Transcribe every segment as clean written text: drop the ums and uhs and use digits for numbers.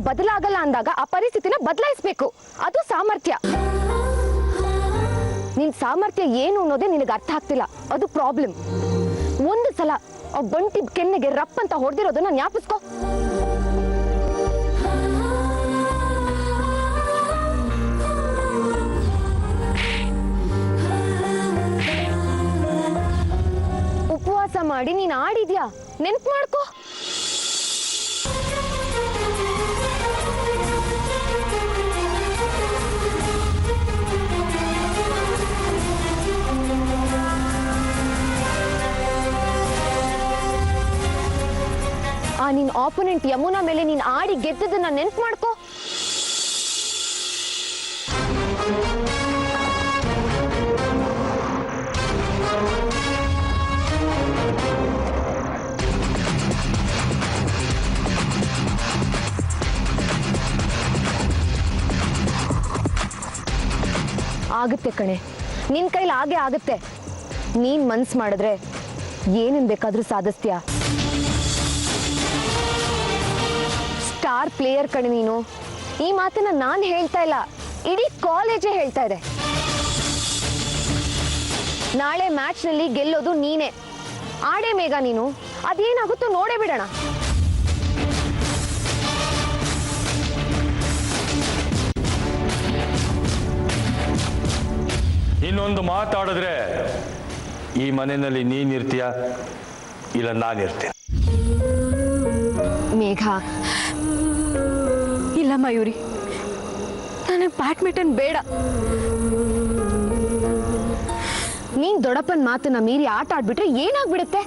ಬದಲಾಗಲ್ಲ ಅಂದಾಗ ಆ ಪರಿಸ್ಥಿತಿನ ಬದಲಾಯಿಸಬೇಕು. ಅದು ಸಾಮರ್ಥ್ಯ. ನಿನ್ ಸಾಮರ್ಥ್ಯ ಏನು ಅನ್ನೋದೇ ನಿನಗೆ ಅರ್ಥ ಆಗ್ತಿಲ್ಲ. ಅದು ಪ್ರಾಬ್ಲಮ್. ಒಂದು ಸಲ ಆ ಬಂಟಿ ಕೆನ್ನೆಗೆ ರಪ್ ಅಂತ ಹೊಡೆದಿರೋದನ್ನ ಜ್ಞಾಪಿಸ್ಕೋ. ಉಪವಾಸ ಮಾಡಿ ನೀನ್ ಆಡಿದ್ಯಾ, ನೆನ್ಪು ಮಾಡ್ಕೋ. ಆ ನಿನ್ ಆಪೋನೆಂಟ್ ಯಮುನಾ ಮೇಲೆ ನೀನ್ ಆಡಿ ಗೆದ್ದದನ್ನ ನೆನ್ಪು ಮಾಡ್ಕೋ. ಆಗುತ್ತೆ ಕಣೆ, ನಿನ್ ಕೈಲಿ ಹಾಗೆ ಆಗುತ್ತೆ. ನೀನ್ ಮನ್ಸ್ ಮಾಡಿದ್ರೆ ಏನೇನ್ ಬೇಕಾದ್ರೂ ಸಾಧಿಸ್ತೀಯ. ಸ್ಟಾರ್ ಪ್ಲೇಯರ್ ಕಣೆ ನೀನು. ಈ ಮಾತನ್ನ ನಾನು ಹೇಳ್ತಾ ಇಲ್ಲ, ಇಡೀ ಕಾಲೇಜೇ ಹೇಳ್ತಾ ಇದೆ. ನಾಳೆ ಮ್ಯಾಚ್ ನಲ್ಲಿ ಗೆಲ್ಲೋದು ನೀನೇ. ಆಡೇ ಮೇಘ ನೀನು. ಅದೇನಾಗುತ್ತೋ ನೋಡೇ ಬಿಡೋಣ. ಇನ್ನೊಂದು ಮಾತಾಡಿದ್ರೆ ಈ ಮನೆಯಲ್ಲಿ ನೀನಿರ್ತೀಯ, ಇಲ್ಲ ನಾನಿರ್ತೀನಿ. ಮೇಘ, ಇಲ್ಲ ಮಯೂರಿ, ನನಗೆ ಬ್ಯಾಡ್ಮಿಂಟನ್ ಬೇಡ. ನೀನ್ ದೊಡ್ಡಪ್ಪನ ಮಾತನ್ನ ಮೀರಿ ಆಟ ಆಡ್ಬಿಟ್ರೆ ಏನಾಗ್ಬಿಡುತ್ತೆ?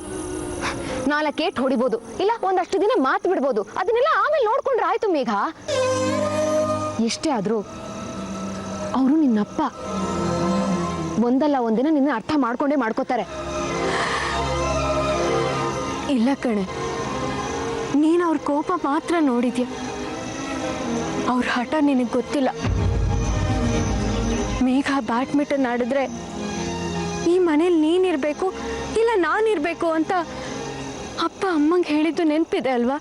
4 ಏಟ್ ಹೊಡಿಬೋದು, ಇಲ್ಲ ಒಂದಷ್ಟು ದಿನ ಮಾತು ಬಿಡ್ಬೋದು. ಅದನ್ನೆಲ್ಲ ಆಮೇಲೆ ನೋಡ್ಕೊಂಡ್ರೆ ಆಯ್ತು ಮೇಘ. ಎಷ್ಟೇ ಆದ್ರೂ ಅವರು ನಿನ್ನಪ್ಪ. ಒಂದಲ್ಲ ಒಂದಿನ ನಿನ್ನ ಅರ್ಥ ಮಾಡ್ಕೊಂಡೇ ಮಾಡ್ಕೋತಾರೆ. ಇಲ್ಲ ಕಣೆ, ನೀನು ಅವ್ರ ಕೋಪ ಮಾತ್ರ ನೋಡಿದ್ಯಾ. ಅವ್ರ ಹಠ ನಿನಗೆ ಗೊತ್ತಿಲ್ಲ. ಮೇಘ ಬ್ಯಾಡ್ಮಿಂಟನ್ ಆಡಿದ್ರೆ ಈ ಮನೇಲಿ ನೀನಿರ್ಬೇಕು ಇಲ್ಲ ನಾನಿರ್ಬೇಕು ಅಂತ ಅಪ್ಪ ಅಮ್ಮಂಗೆ ಹೇಳಿದ್ದು ನೆನಪಿದೆ ಅಲ್ವಾ?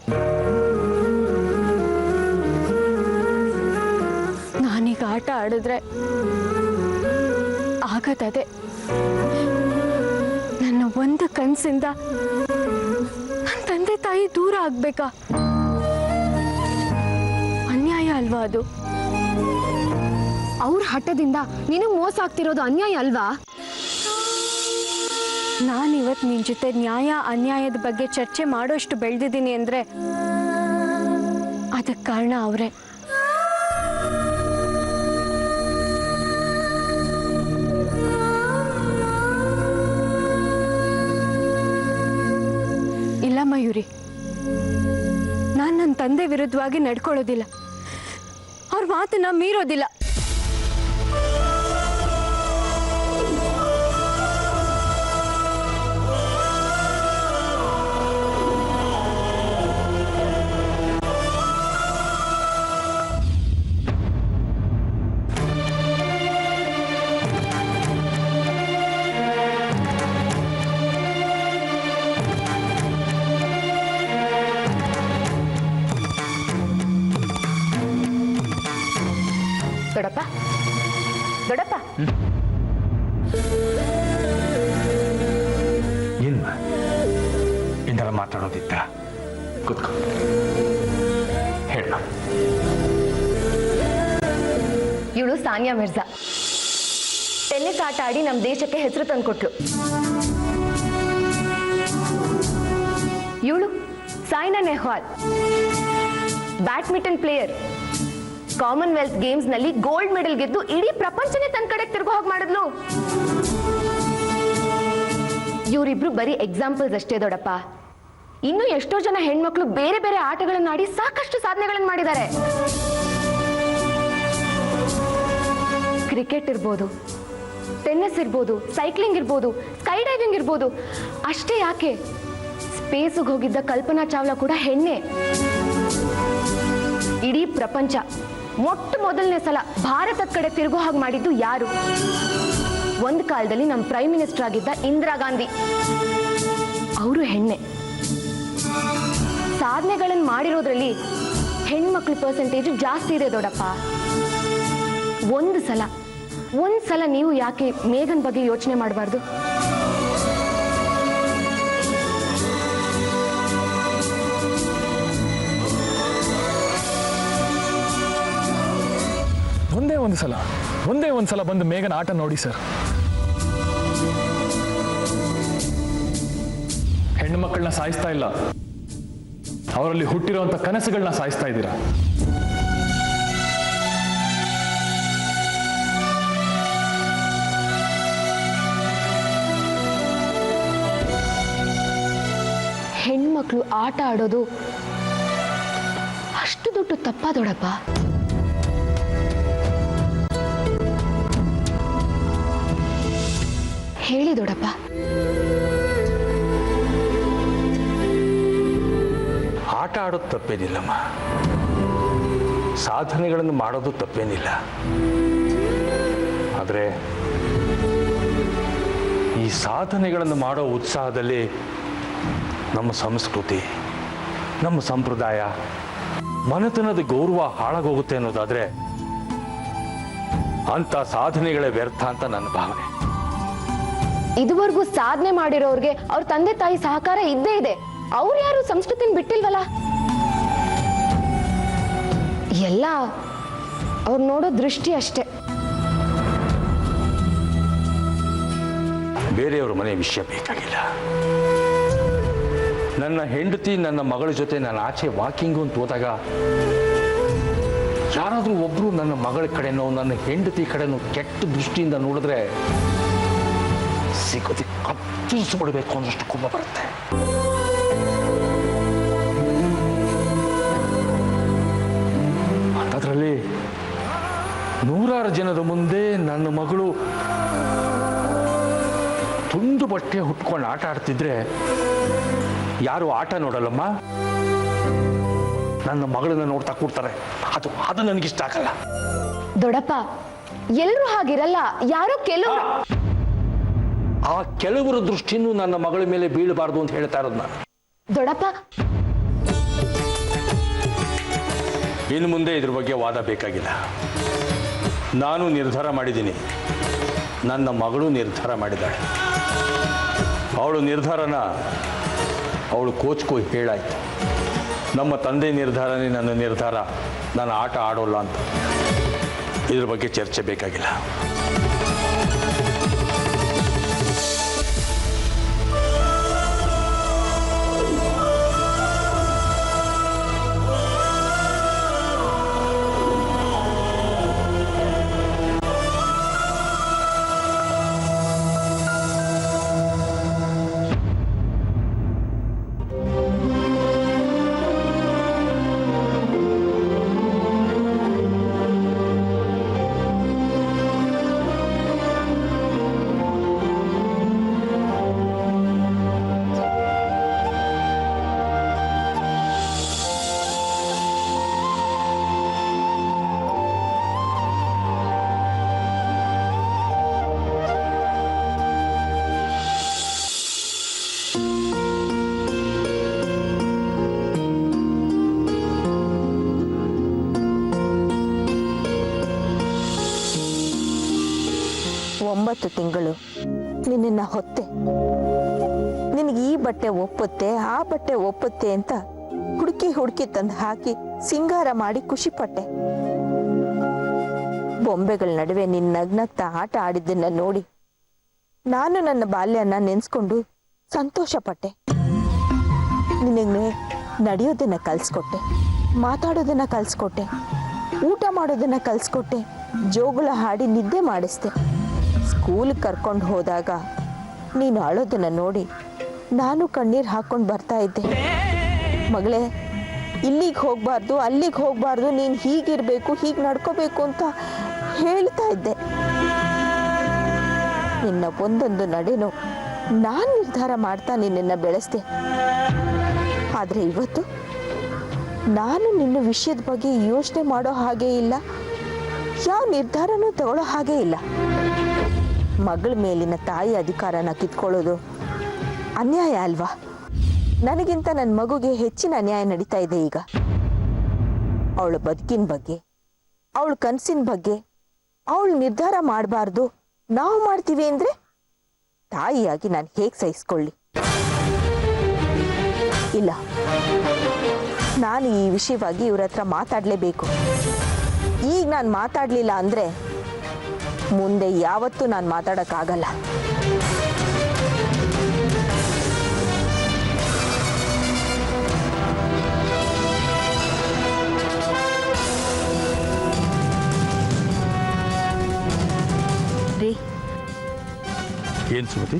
ನಾನೀಗ ಆಟ ಆಡಿದ್ರೆ ಆಗದೇ. ನನ್ನ ಒಂದು ಕನಸಿಂದ ನನ್ನ ತಂದೆ ತಾಯಿ ದೂರ ಆಗ್ಬೇಕಾ? ಅನ್ಯಾಯ ಅಲ್ವಾ ಅದು? ಅವ್ರ ಹಠದಿಂದ ನಿನಗೆ ಮೋಸ ಆಗ್ತಿರೋದು ಅನ್ಯಾಯ ಅಲ್ವಾ? ನಾನಿವತ್ತು ನಿನ್ನ ಜೊತೆ ನ್ಯಾಯ ಅನ್ಯಾಯದ ಬಗ್ಗೆ ಚರ್ಚೆ ಮಾಡೋಷ್ಟು ಬೆಳೆದಿದ್ದೀನಿ ಅಂದ್ರೆ ಅದಕ್ಕೆ ಕಾರಣ ಅವರೇ. ಇಲ್ಲ ಮಯೂರಿ, ನಾನು ನನ್ನ ತಂದೆ ವಿರುದ್ಧವಾಗಿ ನಡ್ಕೊಳ್ಳೋದಿಲ್ಲ. ಅವ್ರ ಮಾತನ್ನ ಮೀರೋದಿಲ್ಲ. ದೊಡ್ಡಪ್ಪ, ದೊಡ್ಡಪ್ಪ, ಏನ್ ಏನಾರ ಮಾತಾಡೋದಿತ್ತ? ಕೂತ್ಕೊ, ಹೇಳ. ಇವಳು ಸಾನಿಯಾ ಮಿರ್ಜಾ. ಟೆನ್ನಿಸ್ ಆಟ ಆಡಿ ನಮ್ಮ ದೇಶಕ್ಕೆ ಹೆಸರು ತಂದ್ಕೊಟ್ಲು. ಇವಳು Saina Nehwal, badminton player. Commonwealth games ನಲ್ಲಿ ಗೋಲ್ಡ್ ಮೆಡಲ್ ಗೆದ್ದು ಇಡೀ ಪ್ರಪಂಚನೇ ತನ್ನ ಕಡೆ ತಿರುಗೋ ಹಾಗೆ ಮಾಡಿದ್ಲು. ಇವರಿಬ್ರು ಬರೀ ಎಕ್ಸಾಂಪಲ್ಸ್ ಅಷ್ಟೇ ದೊಡ್ಡಪ್ಪ. ಇನ್ನು ಎಷ್ಟೋ ಜನ ಹೆಣ್ಮಕ್ಳು ಬೇರೆ ಬೇರೆ ಆಟಗಳನ್ನ ಆಡಿ ಸಾಕಷ್ಟು ಸಾಧನೆಗಳನ್ನು ಮಾಡಿದ್ದಾರೆ. ಕ್ರಿಕೆಟ್ ಇರ್ಬೋದು, ಟೆನ್ನಿಸ್ ಇರ್ಬೋದು, ಸೈಕ್ಲಿಂಗ್ ಇರ್ಬೋದು, ಸ್ಕೈ ಡೈವಿಂಗ್ ಇರ್ಬೋದು. ಅಷ್ಟೇ ಯಾಕೆ, ಸ್ಪೇಸ್ಗೆ ಹೋಗಿದ್ದ ಕಲ್ಪನಾ ಚಾವ್ಲಾ ಕೂಡ ಹೆಣ್ಣೆ. ಇಡೀ ಪ್ರಪಂಚ ಮೊಟ್ಟ ಮೊದಲನೇ ಸಲ ಭಾರತದ ಕಡೆ ತಿರುಗೋ ಹಾಗೆ ಮಾಡಿದ್ದು ಯಾರು? ಒಂದು ಕಾಲದಲ್ಲಿ ನಮ್ಮ ಪ್ರೈಮ್ ಮಿನಿಸ್ಟರ್ ಆಗಿದ್ದ ಇಂದಿರಾ ಗಾಂಧಿ. ಅವರು ಹೆಣ್ಣೆ. ಸಾಧನೆಗಳನ್ನು ಮಾಡಿರೋದ್ರಲ್ಲಿ ಹೆಣ್ಮಕ್ಳ ಪರ್ಸೆಂಟೇಜ್ ಜಾಸ್ತಿ ಇದೆ ದೊಡ್ಡಪ್ಪ. ಒಂದ್ಸಲ ನೀವು ಯಾಕೆ ಮೇಘನ್ ಬಗ್ಗೆ ಯೋಚನೆ ಮಾಡಬಾರ್ದು? ಒಂದೇ ಒಂದ್ಸಲ ಬಂದು ಮೇಘನ ಆಟ ನೋಡಿ ಸರ್. ಹೆಣ್ಣು ಮಕ್ಕಳನ್ನ ಸಾಯಿಸ್ತಾ ಇಲ್ಲ, ಅವರಲ್ಲಿ ಹುಟ್ಟಿರುವಂತ ಕನಸುಗಳನ್ನ ಸಾಯಿಸ್ತಾ ಇದ್ದೀರಾ. ಹೆಣ್ಮಕ್ಳು ಆಟ ಆಡೋದು ಅಷ್ಟು ದೊಡ್ಡ ತಪ್ಪಾ ದೊಡ್ಡಪ್ಪ? ಹೇಳಿ ದೊಡ್ಡಪ್ಪ. ಆಟ ಆಡೋದು ತಪ್ಪೇನಿಲ್ಲಮ್ಮ, ಸಾಧನೆಗಳನ್ನು ಮಾಡೋದು ತಪ್ಪೇನಿಲ್ಲ. ಆದರೆ ಈ ಸಾಧನೆಗಳನ್ನು ಮಾಡೋ ಉತ್ಸಾಹದಲ್ಲಿ ನಮ್ಮ ಸಂಸ್ಕೃತಿ, ನಮ್ಮ ಸಂಪ್ರದಾಯ, ಮನೆತನದ ಗೌರವ ಹಾಳಾಗೋಗುತ್ತೆ ಅನ್ನೋದಾದ್ರೆ ಅಂಥ ಸಾಧನೆಗಳೇ ವ್ಯರ್ಥ ಅಂತ ನನ್ನ ಭಾವನೆ. ಇದುವರೆಗೂ ಸಾಧನೆ ಮಾಡಿರೋರ್ಗೆ ಅವ್ರ ತಂದೆ ತಾಯಿ ಸಹಕಾರ ಇದ್ದೇ ಇದೆ. ಅವ್ರು ಯಾರು ಸಂಸ್ಕೃತಿನ ಬಿಟ್ಟಿಲ್ವಲ್ಲ? ಎಲ್ಲ ಅವ್ರು ನೋಡೋ ದೃಷ್ಟಿ ಅಷ್ಟೇ. ಬೇರೆಯವ್ರ ಮನೆ ವಿಷಯ ಬೇಕಾಗಿಲ್ಲ. ನನ್ನ ಹೆಂಡತಿ ನನ್ನ ಮಗಳ ಜೊತೆ ನಾನು ಆಚೆ ವಾಕಿಂಗು ಅಂತ ಹೋದಾಗ ಯಾರಾದರೂ ಒಬ್ರು ನನ್ನ ಮಗಳ ಕಡೆನೋ ನನ್ನ ಹೆಂಡತಿ ಕಡೆನೋ ಕೆಟ್ಟ ದೃಷ್ಟಿಯಿಂದ ನೋಡಿದ್ರೆ ಸಿಗೋದಿ ಕತ್ತರಿಸ್ಬಿಡ್ಬೇಕು ಅನ್ನೋಷ್ಟು ಕೋಪ ಬರುತ್ತೆ. ಅಂಥದ್ರಲ್ಲಿ ನೂರಾರು ಜನರ ಮುಂದೆ ನನ್ನ ಮಗಳು ತುಂಡು ಬಟ್ಟೆ ಹುಟ್ಕೊಂಡು ಆಟ ಆಡ್ತಿದ್ರೆ ಯಾರು ಆಟ ನೋಡಲ್ಲಮ್ಮ, ನನ್ನ ಮಗಳನ್ನ ನೋಡ್ತಾ ಕೂಡ್ತಾರೆ. ಅದು ನನಗಿಷ್ಟ ಆಗಲ್ಲ. ದೊಡ್ಡಪ್ಪ, ಎಲ್ಲರೂ ಹಾಗಿರಲ್ಲ, ಯಾರೋ ಕೆಲವರು. ಆ ಕೆಲವರ ದೃಷ್ಟಿನೂ ನನ್ನ ಮಗಳ ಮೇಲೆ ಬೀಳಬಾರ್ದು ಅಂತ ಹೇಳ್ತಾ ಇರೋದು ನಾನು. ದೊಡ್ಡಪ್ಪ, ಇನ್ನು ಮುಂದೆ ಇದ್ರ ಬಗ್ಗೆ ವಾದ ಬೇಕಾಗಿಲ್ಲ. ನಾನು ನಿರ್ಧಾರ ಮಾಡಿದ್ದೀನಿ, ನನ್ನ ಮಗಳು ನಿರ್ಧಾರ ಮಾಡಿದ್ದಾಳೆ. ಅವಳು ನಿರ್ಧಾರನ ಅವಳು ಕೋಚ್ಗೂ ಹೇಳಾಯ್ತು. ನಮ್ಮ ತಂದೆ ನಿರ್ಧಾರನೇ ನನ್ನ ನಿರ್ಧಾರ, ನಾನು ಆಟ ಆಡೋಲ್ಲ ಅಂತ. ಇದ್ರ ಬಗ್ಗೆ ಚರ್ಚೆ ಬೇಕಾಗಿಲ್ಲ. ಒಂಬತ್ತು ತಿಂಗಳು ನಿನ್ನ ಹೊತ್ತೆ, ನಿನಗೆ ಈ ಬಟ್ಟೆ ಒಪ್ಪುತ್ತೆ ಆ ಬಟ್ಟೆ ಒಪ್ಪುತ್ತೆ ಅಂತ ಹುಡುಕಿ ತಂದು ಹಾಕಿ ಸಿಂಗಾರ ಮಾಡಿ ಖುಷಿ ಪಟ್ಟೆ. ಬೊಂಬೆಗಳ ನಡುವೆ ನಿನ್ನ ನಗ್ನಗ್ತಾ ಆಟ ಆಡಿದ್ದನ್ನ ನೋಡಿ ನಾನು ನನ್ನ ಬಾಲ್ಯನ ನೆನ್ಸ್ಕೊಂಡು ಸಂತೋಷ ಪಟ್ಟೆ. ನಿನಗೆ ನಡೆಯೋದನ್ನ ಕಲ್ಸ್ಕೊಟ್ಟೆ, ಮಾತಾಡೋದನ್ನ ಕಲ್ಸ್ಕೊಟ್ಟೆ, ಊಟ ಮಾಡೋದನ್ನ ಕಲ್ಸ್ಕೊಟ್ಟೆ, ಜೋಗುಳ ಹಾಡಿ ನಿದ್ದೆ ಮಾಡಿಸ್ದೆ. ಸ್ಕೂಲಿಗೆ ಕರ್ಕೊಂಡು ಹೋದಾಗ ನೀನು ಅಳೋದನ್ನ ನೋಡಿ ನಾನು ಕಣ್ಣೀರು ಹಾಕೊಂಡು ಬರ್ತಾ ಇದ್ದೆ. ಮಗಳೇ, ಇಲ್ಲಿಗೆ ಹೋಗಬಾರ್ದು ಅಲ್ಲಿಗೆ ಹೋಗಬಾರ್ದು, ನೀನು ಹೀಗಿರಬೇಕು ಹೀಗೆ ನಡ್ಕೋಬೇಕು ಅಂತ ಹೇಳ್ತಾ ಇದ್ದೆ. ನಿನ್ನ ಒಂದೊಂದು ನಡೆನೋ ನಾನು ನಿರ್ಧಾರ ಮಾಡ್ತಾ ನಿನ್ನನ್ನು ಬೆಳೆಸ್ದೆ. ಆದರೆ ಇವತ್ತು ನಾನು ನಿನ್ನ ವಿಷಯದ ಬಗ್ಗೆ ಯೋಚನೆ ಮಾಡೋ ಹಾಗೆ ಇಲ್ಲ, ಯಾವ ನಿರ್ಧಾರನೂ ತಗೊಳ್ಳೋ ಹಾಗೆ ಇಲ್ಲ. ಮಗಳ ಮೇಲಿನ ತಾಯಿ ಅಧಿಕಾರನ ಕಿತ್ಕೊಳ್ಳೋದು ಅನ್ಯಾಯ ಅಲ್ವಾ? ನನಗಿಂತ ನನ್ನ ಮಗುಗೆ ಹೆಚ್ಚಿನ ಅನ್ಯಾಯ ನಡೀತಾ ಇದೆ ಈಗ. ಅವಳ ಬದುಕಿನ ಬಗ್ಗೆ, ಅವಳ ಕನಸಿನ ಬಗ್ಗೆ ಅವಳು ನಿರ್ಧಾರ ಮಾಡಬಾರ್ದು, ನಾವು ಮಾಡ್ತೀವಿ ಅಂದ್ರೆ ತಾಯಿಯಾಗಿ ನಾನು ಹೇಗೆ ಸಹಿಸ್ಕೊಳ್ಳಿ? ಇಲ್ಲ, ನಾನು ಈ ವಿಷಯವಾಗಿ ಇವ್ರ ಹತ್ರ ಮಾತಾಡಲೇಬೇಕು. ಈಗ ನಾನು ಮಾತಾಡಲಿಲ್ಲ ಅಂದ್ರೆ ಮುಂದೆ ಯಾವತ್ತೂ ನಾನು ಮಾತಾಡೋಕ್ಕಾಗಲ್ಲ. ರೀ, ಏನು ಸುಮತಿ?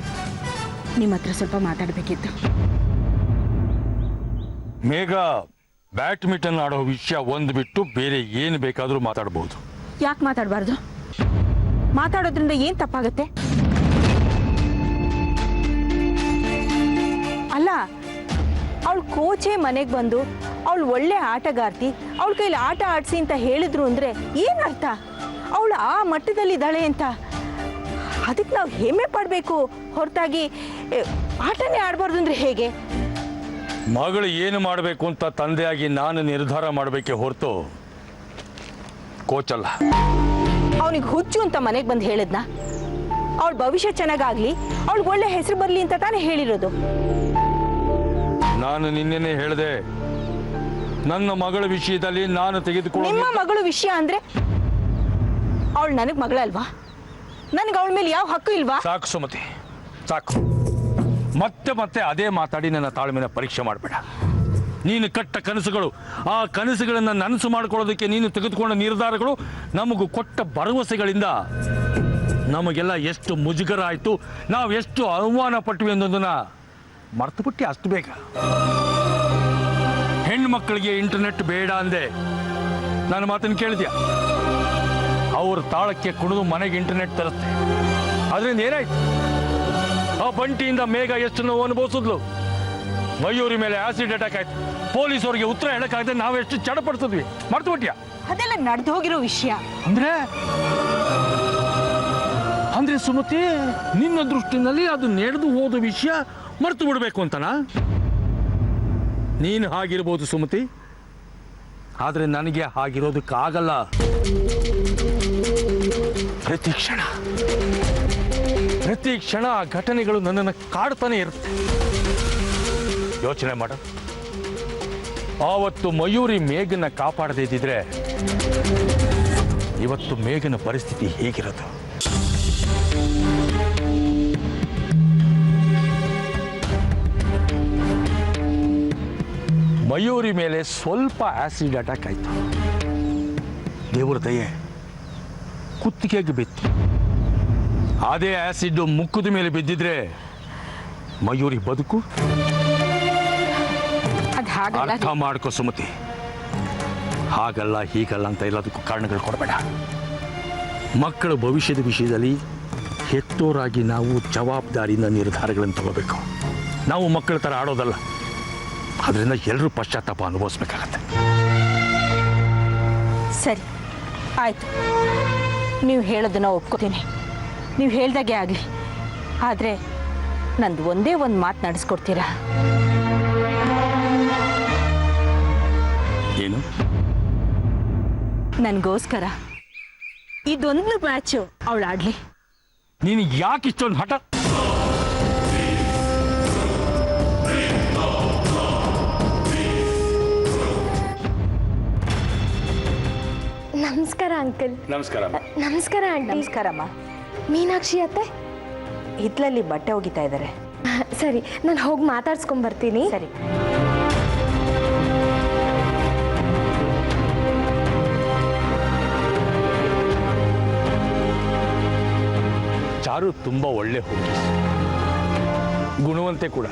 ನಿಮ್ಮ ಹತ್ರ ಸ್ವಲ್ಪ ಮಾತಾಡಬೇಕಿತ್ತು. ಮೇಘ, ಬ್ಯಾಡ್ಮಿಂಟನ್ ಆಡೋ ವಿಷಯ ಒಂದು ಬಿಟ್ಟು ಬೇರೆ ಏನು ಬೇಕಾದರೂ ಮಾತಾಡ್ಬೋದು. ಯಾಕೆ ಮಾತಾಡಬಾರ್ದು? ಮಾತಾಡೋದ್ರಿಂದ ಏನು ತಪ್ಪಾಗತ್ತೆ? ಅಲ್ಲ, ಅವಳು ಕೋಚೆ ಮನೆಗೆ ಬಂದು ಅವಳು ಒಳ್ಳೆ ಆಟಗಾರ್ತಿ, ಅವಳ ಕೈಲಿ ಆಟ ಆಡಿಸಿ ಅಂತ ಹೇಳಿದ್ರು ಅಂದರೆ ಏನರ್ಥ? ಅವಳು ಆ ಮಟ್ಟದಲ್ಲಿದ್ದಾಳೆ ಅಂತ ಅದಕ್ಕೆ ನಾವು ಹೆಮ್ಮೆ ಪಡಬೇಕು ಹೊರತಾಗಿ ಆಟನೇ ಆಡಬಾರ್ದು ಅಂದರೆ ಹೇಗೆ? ಮಗಳು ಏನು ಮಾಡಬೇಕು ಅಂತ ತಂದೆಯಾಗಿ ನಾನು ನಿರ್ಧಾರ ಮಾಡಬೇಕೆ ಹೊರತು ಕೋಚ್ ಅಲ್ಲ. ಅವನಿಗೆ ಹುಚ್ಚು ಅಂತ ಮನೆಗೆ ಬಂದು ಹೇಳಿದ್ನ? ಅವಳ ಭವಿಷ್ಯ ಚೆನ್ನಾಗಾಗ್ಲಿ, ಅವಳಿಗೆ ಒಳ್ಳೆ ಹೆಸರು ಬರಲಿ ಅಂತ ತಾನೇ ಹೇಳಿರೋದು. ನಾನು ನಿನ್ನೆನೇ ಹೇಳಿದೆ, ನನ್ನ ಮಗಳ ವಿಷಯದಲ್ಲಿ ನಾನು ತೆಗೆದುಕೊಳ್ಳೋ ನಿಮ್ಮ ಮಗಳು ವಿಷಯ ಅಂದ್ರೆ ಅವಳು ನನಗೆ ಮಗಳಲ್ವಾ? ನನಗೆ ಅವಳ ಮೇಲೆ ಯಾವ ಹಕ್ಕು ಇಲ್ವಾ? ಸಾಕು ಸುಮತಿ, ಸಾಕು. ಮತ್ತೆ ಮತ್ತೆ ಅದೇ ಮಾತಾಡಿ ನನ್ನ ತಾಳ್ಮೆನ ಪರೀಕ್ಷೆ ಮಾಡಬೇಡ. ನೀನು ಕಟ್ಟ ಕನಸುಗಳು, ಆ ಕನಸುಗಳನ್ನು ನನಸು ಮಾಡಿಕೊಳ್ಳೋದಕ್ಕೆ ನೀನು ತೆಗೆದುಕೊಂಡ ನಿರ್ಧಾರಗಳು, ನಮಗೂ ಕೊಟ್ಟ ಭರವಸೆಗಳಿಂದ ನಮಗೆಲ್ಲ ಎಷ್ಟು ಮುಜುಗರ ಆಯಿತು, ನಾವು ಎಷ್ಟು ಅವಮಾನ ಪಟ್ವಿ ಅನ್ನೋದನ್ನ ಮರ್ತು ಬಿಟ್ಟು ಅಷ್ಟು ಬೇಗ. ಹೆಣ್ಮಕ್ಳಿಗೆ ಇಂಟರ್ನೆಟ್ ಬೇಡ ಅಂದೆ, ನನ್ನ ಮಾತನ್ನು ಕೇಳಿದ್ಯಾ? ಅವ್ರ ತಾಳಕ್ಕೆ ಕುಣಿದು ಮನೆಗೆ ಇಂಟರ್ನೆಟ್ ತರುತ್ತೆ. ಅದರಿಂದ ಏನಾಯ್ತು? ಆ ಬಂಟಿಯಿಂದ ಮೇಘ ಎಷ್ಟು ನೋವು ಅನುಭವಿಸಿದ್ಲು. ಮಯೂರಿ ಮೇಲೆ ಆಸಿಡ್ ಅಟ್ಯಾಕ್ ಆಯ್ತು. ಪೊಲೀಸರಿಗೆ ಉತ್ತರ ಹೇಳಕ್ಕಾಗದೆ ನಾವೆಷ್ಟು ಚಡಪಡ್ತಿದ್ವಿ. ಮರ್ತು ಬಿಟ್ಯಾ? ಅದೆಲ್ಲ ನಡೆದು ಹೋಗಿರೋ ವಿಷಯ. ಅಂದ್ರೆ ಸುಮತಿ, ನಿನ್ನ ದೃಷ್ಟಿನಲ್ಲಿ ಅದು ನಡೆದು ಹೋದ ವಿಷಯ ಮರ್ತು ಬಿಡಬೇಕು ಅಂತನಾ? ನೀನು ಹಾಗಿರ್ಬೋದು ಸುಮತಿ, ಆದ್ರೆ ನನಗೆ ಹಾಗಿರೋದಕ್ಕಾಗಲ್ಲ. ಪ್ರತಿ ಕ್ಷಣ ಆ ಘಟನೆಗಳು ನನ್ನನ್ನು ಕಾಡ್ತಾನೆ ಇರುತ್ತೆ. ಯೋಚನೆ ಮಾಡ, ಆವತ್ತು ಮಯೂರಿ ಮೇಘನ ಕಾಪಾಡದೇ ಇದ್ದಿದ್ರೆ ಇವತ್ತು ಮೇಘನ ಪರಿಸ್ಥಿತಿ ಹೇಗಿರೋದು? ಮಯೂರಿ ಮೇಲೆ ಸ್ವಲ್ಪ ಆಸಿಡ್ ಅಟ್ಯಾಕ್ ಆಯ್ತು. ದೇವರ ದಯೆ, ಕುತ್ತಿಗೆಗೆ ಬಿತ್ತು. ಅದೇ ಆಸಿಡ್ ಮುಖದ ಮೇಲೆ ಬಿದ್ದಿದ್ರೆ ಮಯೂರಿ ಬದುಕು? ಅರ್ಥ ಮಾಡ್ಕೋ ಸುಮತಿ. ಹಾಗಲ್ಲ ಹೀಗಲ್ಲ ಅಂತ ಎಲ್ಲದಕ್ಕೂ ಕಾರಣಗಳು ಕೊಡಬೇಡ. ಮಕ್ಕಳ ಭವಿಷ್ಯದ ವಿಷಯದಲ್ಲಿ ಹೆತ್ತೋರಾಗಿ ನಾವು ಜವಾಬ್ದಾರಿಯಿಂದ ನಿರ್ಧಾರಗಳನ್ನು ತಗೋಬೇಕು. ನಾವು ಮಕ್ಕಳ ಥರ ಆಡೋದಲ್ಲ. ಅದರಿಂದ ಎಲ್ಲರೂ ಪಶ್ಚಾತ್ತಾಪ ಅನುಭವಿಸ್ಬೇಕಾಗತ್ತೆ. ಸರಿ, ಆಯ್ತು, ನೀವು ಹೇಳೋದನ್ನ ಒಪ್ಕೋತೀನಿ. ನೀವು ಹೇಳ್ದಾಗೆ ಆಗಲಿ. ಆದರೆ ನಂದು ಒಂದೇ ಒಂದು ಮಾತು ನಡೆಸ್ಕೊಡ್ತೀರಾ? ಏನು? ನನಗೋಸ್ಕರ ಇದೊಂದು ಮ್ಯಾಚು ಅವಳು ಆಡಲಿ. ನೀನು ಯಾಕೆ ಇಷ್ಟೊಂದು ಹಠ? ನಮಸ್ಕಾರ ಅಂಕಲ್. ನಮಸ್ಕಾರ. ನಮಸ್ಕಾರ ಆಂಟಿ. ನಮಸ್ಕಾರಮ್ಮ. ಮೀನಾಕ್ಷಿ ಅತ್ತೆ ಹಿತ್ಲಲ್ಲಿ ಬಟ್ಟೆ ಒಗಿತಾ ಇದ್ದಾರೆ. ಸರಿ, ನಾನು ಹೋಗಿ ಮಾತಾಡ್ಸ್ಕೊಂಡ್ ಬರ್ತೀನಿ. ಸರಿ. ಚಾರು ತುಂಬ ಒಳ್ಳೆ ಹುಡುಗಿ, ಗುಣವಂತೆ ಕೂಡ.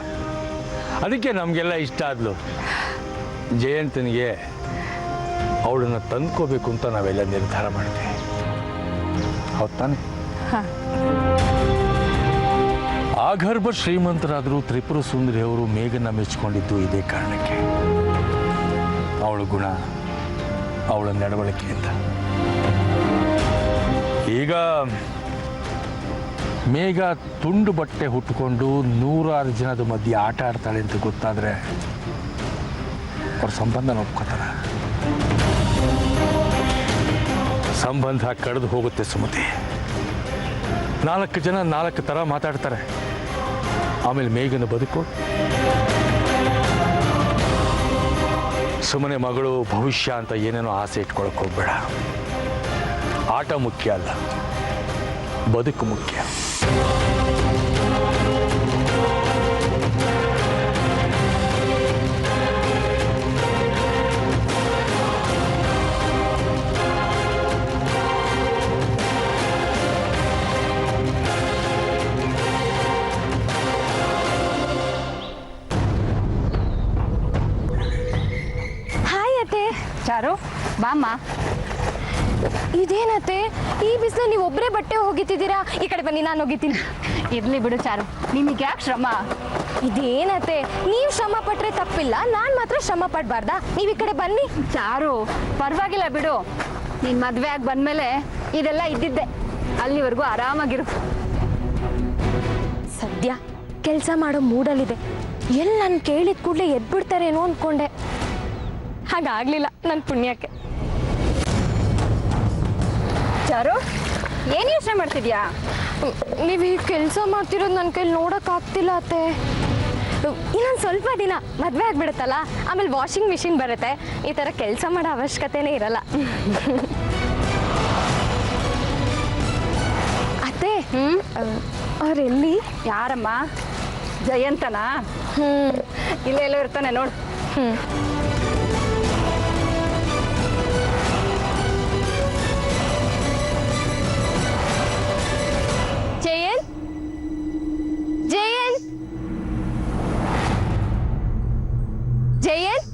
ಅದಕ್ಕೆ ನಮಗೆಲ್ಲ ಇಷ್ಟ ಆದ್ಲು. ಜಯಂತನಿಗೆ ಅವಳನ್ನು ತಂದ್ಕೋಬೇಕು ಅಂತ ನಾವೆಲ್ಲ ನಿರ್ಧಾರ ಮಾಡಿದ್ವಿ. ಹೌದು ತಾನೆ? ಆಗರ್ಭ ಶ್ರೀಮಂತರಾದರೂ ತ್ರಿಪುರ ಸುಂದರಿ ಅವರು ಮೇಘನ ಮೆಚ್ಚಿಕೊಂಡಿದ್ದು ಇದೇ ಕಾರಣಕ್ಕೆ. ಅವಳ ಗುಣ, ಅವಳ ನಡವಳಿಕೆಯಿಂದ. ಈಗ ಮೇಘ ತುಂಡು ಬಟ್ಟೆ ಹುಟ್ಟುಕೊಂಡು 100 ಜನದ ಮಧ್ಯೆ ಆಟ ಆಡ್ತಾಳೆ ಅಂತ ಗೊತ್ತಾದರೆ ಅವ್ರ ಸಂಬಂಧ ಒಪ್ಕೋತಾರ. ಸಂಬಂಧ ಕಳೆದು ಹೋಗುತ್ತೆ ಸುಮತಿ. 4 ಜನ 4 ಥರ ಮಾತಾಡ್ತಾರೆ. ಆಮೇಲೆ ಮೇಘನ ಬದುಕು ಸುಮ್ಮನೆ ಮಗಳು ಭವಿಷ್ಯ ಅಂತ ಏನೇನೋ ಆಸೆ ಇಟ್ಕೊಳಕ್ ಹೋಗ್ಬೇಡ. ಆಟ ಮುಖ್ಯ ಅಲ್ಲ, ಬದುಕು ಮುಖ್ಯ. ಹಾಯ್ ಅತ್ತೆ. ಚಾರು ಬಾಮ್ಮ. ಇದೇನತ್ತೆ, ಈ ಬಿಸಿಲು ನೀವು ಒಬ್ಬರೇ ಬಟ್ಟೆ ಹೋಗಿತಿದ್ದೀರಾ? ಈ ಕಡೆ ಬನ್ನಿ, ನಾನು ಹೋಗಿತೀನಿ. ಇರ್ಲಿ ಬಿಡು ಚಾರು, ನಿಮಗೆ ಯಾಕೆ ಶ್ರಮ? ಇದೇನತ್ತೆ, ನೀವು ಶ್ರಮ ಪಟ್ರೆ ತಪ್ಪಿಲ್ಲ, ನಾನು ಮಾತ್ರ ಶ್ರಮ ಪಡಬಾರ್ದಾ? ನೀವು ಈ ಕಡೆ ಬನ್ನಿ. ಚಾರು ಪರವಾಗಿಲ್ಲ ಬಿಡು, ನೀನ್ ಮದ್ವೆ ಆಗಿ ಬಂದ್ಮೇಲೆ ಇದೆಲ್ಲ ಇದ್ದಿದ್ದೆ. ಅಲ್ಲಿವರೆಗೂ ಆರಾಮಾಗಿರು. ಸದ್ಯ ಕೆಲಸ ಮಾಡೋ ಮೂಡಲ್ಲಿದೆ. ಎಲ್ಲಿ ನಾನು ಕೇಳಿದ ಕೂಡಲೇ ಎದ್ಬಿಡ್ತಾರೇನೋ ಅಂದ್ಕೊಂಡೆ. ಹಾಗಾಗ್ಲಿಲ್ಲ ನನ್ನ ಪುಣ್ಯಕ್ಕೆ. ಚಾರು ಏನ್ ಯೋಚನೆ ಮಾಡ್ತಿದ್ಯಾ? ನೀವು ಈ ಕೆಲಸ ಮಾಡ್ತಿರೋದು ನನ್ನ ಕೈಲಿ ನೋಡೋಕ್ಕಾಗ್ತಿಲ್ಲ ಅತ್ತೆ. ಇನ್ನೊಂದು ಸ್ವಲ್ಪ ದಿನ ಮದುವೆ ಆಗ್ಬಿಡುತ್ತಲ್ಲ, ಆಮೇಲೆ ವಾಷಿಂಗ್ ಮಿಷಿನ್ ಬರುತ್ತೆ. ಈ ಥರ ಕೆಲಸ ಮಾಡೋ ಅವಶ್ಯಕತೆನೇ ಇರಲ್ಲ. ಅತ್ತೆ, ಅವರೆಲ್ಲಿ? ಯಾರಮ್ಮ? ಜಯಂತನಾ? ಇಲ್ಲೇ ಎಲ್ಲೋ ಇರ್ತಾನೆ ನೋಡು. Jayant, Jayant, Jayant,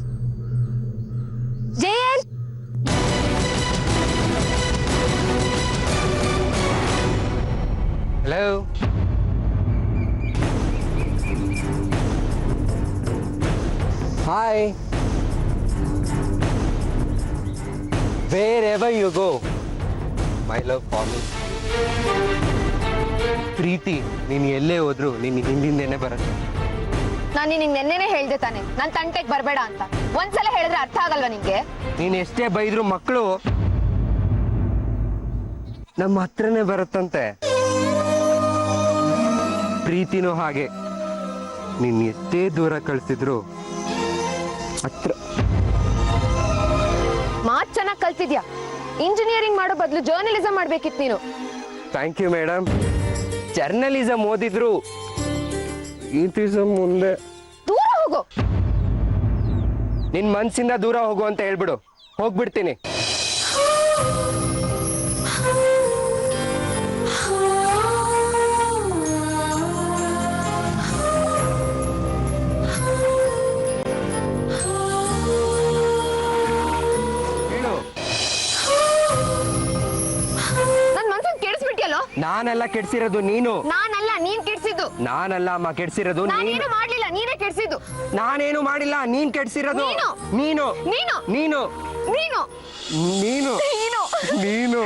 Jayant. Hello. Hi. Wherever you go, my love for me. ಪ್ರೀತಿ ನೀನು ಎಲ್ಲೇ ಹೋದ್ರು ನಿನ್ನ ಹಿಂದಿಂದೇನೆ ಬರುತ್ತೆ. ನಾನು ನಿನಗೆ ನೆನ್ನೆನೇ ಹೇಳ್ದೆ ತಾನೆ ನನ್ನ ತಂಟೆಗೆ ಬರಬೇಡ ಅಂತ. ಒಂದ್ಸಲ ಹೇಳಿದ್ರೆ ಅರ್ಥ ಆಗಲ್ವಾ ನಿಂಗೆ? ನೀನು ಎಷ್ಟೇ ಬೈದ್ರು ಮಕ್ಕಳು ನಮ್ಮ ಹತ್ರನೇ ಬರುತ್ತಂತೆ. ಪ್ರೀತಿನೂ ಹಾಗೆ, ನೀನು ಎಷ್ಟೇ ದೂರ ಕಳಿಸಿದ್ರು ಹತ್ರ. ಮಾತ್ ಚೆನ್ನಾಗಿ ಕಲ್ತಿದ್ಯಾ. ಇಂಜಿನಿಯರಿಂಗ್ ಮಾಡೋ ಬದಲು ಜರ್ನಲಿಸಂ ಮಾಡ್ಬೇಕಿತ್ತು ನೀನು. Thank you madam. ಜರ್ನಲಿಸಂ ಓದಿದ್ರು ಈಟಿಸಂ ಮುಂದೆ. ದೂರ ಹೋಗು. ನಿನ್ ಮನ್ಸಿಂದ ದೂರ ಹೋಗು ಅಂತ ಹೇಳ್ಬಿಡು, ಹೋಗ್ಬಿಡ್ತೀನಿ. ನನ್ ಮನ್ಸನ್ ಕೆಡಿಸ್ಬಿಟ್ಟಿಯಲ್ಲೋ. ನಾನೆಲ್ಲ ಕೆಡ್ಸಿರೋದು ನೀನು. ನಾನಲ್ಲ, ನೀನ್ ಕೆಡ್ಸಿದ್ದು. ನಾನಲ್ಲ ಅಮ್ಮ ಕೆಡ್ಸಿರೋದು ನೀನು. ನಾನೇನು ಮಾಡ್ಲಿಲ್ಲ, ನೀನೇ ಕೆಡ್ಸಿದ್ದು. ನಾನೇನು ಮಾಡಿಲ್ಲ, ನೀನ್ ಕೆಡ್ಸಿರೋದು ನೀನು. ನೀನು ನೀನು. ನೀನು ನೀನು. ನೀನು ನೀನು. ನೀನು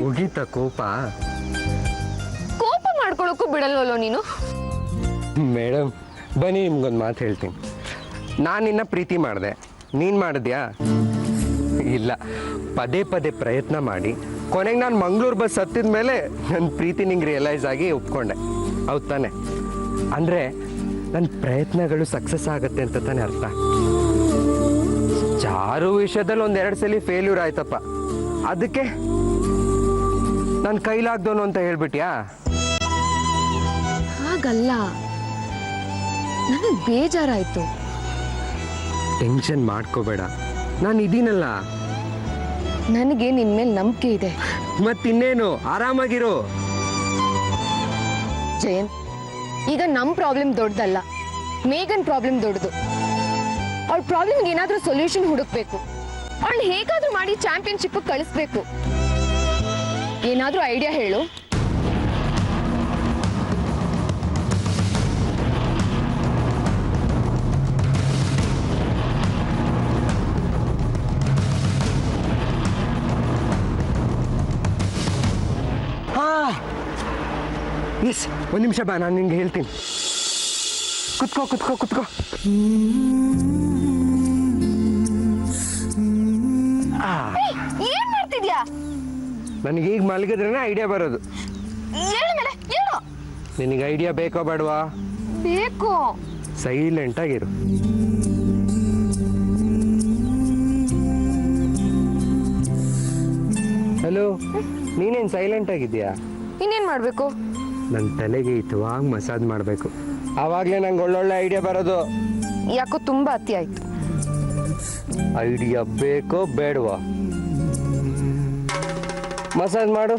ಮುಗೀತ ಕೋಪ? ಕೋಪ ಮಾಡ್ಕೊಳಕ್ಕೂ ಬಿಡಲ್ವಲ್ಲೋ ನೀನು. ಮೇಡಮ್ ಬನ್ನಿ, ನಿಮ್ಗೊಂದು ಮಾತು ಹೇಳ್ತೀನಿ. ನಾನು ನಿನ್ನ ಪ್ರೀತಿ ಮಾಡಿದೆ, ನೀನು ಮಾಡಿದ್ಯಾ? ಇಲ್ಲ, ಪದೇ ಪದೇ ಪ್ರಯತ್ನ ಮಾಡಿ ಕೊನೆಗೆ ನಾನು ಮಂಗಳೂರು ಬಸ್ ಹತ್ತಿದ ಮೇಲೆ ನನ್ನ ಪ್ರೀತಿ ನಿಂಗೆ ರಿಯಲೈಸ್ ಆಗಿ ಒಪ್ಕೊಂಡೆ. ಹೌದು ತಾನೆ? ಅಂದರೆ ನನ್ನ ಪ್ರಯತ್ನಗಳು ಸಕ್ಸಸ್ ಆಗುತ್ತೆ ಅಂತ ತಾನೇ ಅರ್ಥ. ಚಾರು ವಿಷಯದಲ್ಲಿ 1-2 ಸಲ ಫೇಲ್ಯೂರ್ ಆಯ್ತಪ್ಪ, ಅದಕ್ಕೆ ನನ್ನ ಕೈಲಾಗ್ದೋನು ಅಂತ ಹೇಳ್ಬಿಟ್ಯಾ? ಹಾಗಲ್ಲ, ನನಗೆ ಬೇಜಾರಾಯ್ತು. ಟೆನ್ಷನ್ ಮಾಡ್ಕೋಬೇಡ, ನಾನು ಇದೀನಲ್ಲ. ನನಗೆ ನಿನ್ ಮೇಲೆ ನಂಬಿಕೆ ಇದೆ. ಮತ್ತಿನ್ನೇನು, ಆರಾಮಾಗಿರು. ಜಯಂತ್, ಈಗ ನಮ್ ಪ್ರಾಬ್ಲಮ್ ದೊಡ್ಡದಲ್ಲ, ಮೇಘನ್ ಪ್ರಾಬ್ಲಮ್ ದೊಡ್ಡದು. ಅವಳ ಪ್ರಾಬ್ಲಮ್ಗೆ ಏನಾದ್ರೂ ಸೊಲ್ಯೂಷನ್ ಹುಡುಕ್ಬೇಕು. ಅವಳನ್ನ ಹೇಗಾದ್ರೂ ಮಾಡಿ ಚಾಂಪಿಯನ್ಶಿಪ್ ಕಳಿಸ್ಬೇಕು. ಏನಾದ್ರೂ ಐಡಿಯಾ ಹೇಳು. ಎಸ್, ಒಂದು ನಿಮಿಷ ಬಾ, ನಾನು ನಿಂಗೆ ಹೇಳ್ತೀನಿ. ಕುತ್ಕೋ ಕುತ್ಕೋ ಕುತ್ಕೋ. ಏನ್ ಮಾಡ್ತಿದ್ಯಾ? ನನಗೆ ಈಗ ಮಲಗಿದ್ರೇನೆ ಐಡಿಯಾ ಬರೋದು. ಹೇಳು ಮೇಲೆ ಹೇಳು. ನಿನಗೆ ಐಡಿಯಾ ಬೇಕೋ ಬೇಡವಾ? ಬೇಕು. ಸೈಲೆಂಟ್ ಆಗಿರು. ಹಲೋ, ನೀನೇನು ಸೈಲೆಂಟ್ ಆಗಿದ್ಯಾ? ಇನ್ನೇನ್ ಮಾಡ್ಬೇಕು? ನನ್ನ ತಲೆಗೆ ಹಿತವಾಗಿ ಮಸಾಜ್ ಮಾಡಬೇಕು. ಆವಾಗಲೇ ನಂಗೆ ಒಳ್ಳೊಳ್ಳೆ ಐಡಿಯಾ ಬರೋದು. ಯಾಕೋ ತುಂಬಾ ಅತಿ ಆಯ್ತು. ಐಡಿಯಾ ಬೇಕೋ ಬೇಡವಾ? ಮಸಾಜ್ ಮಾಡು.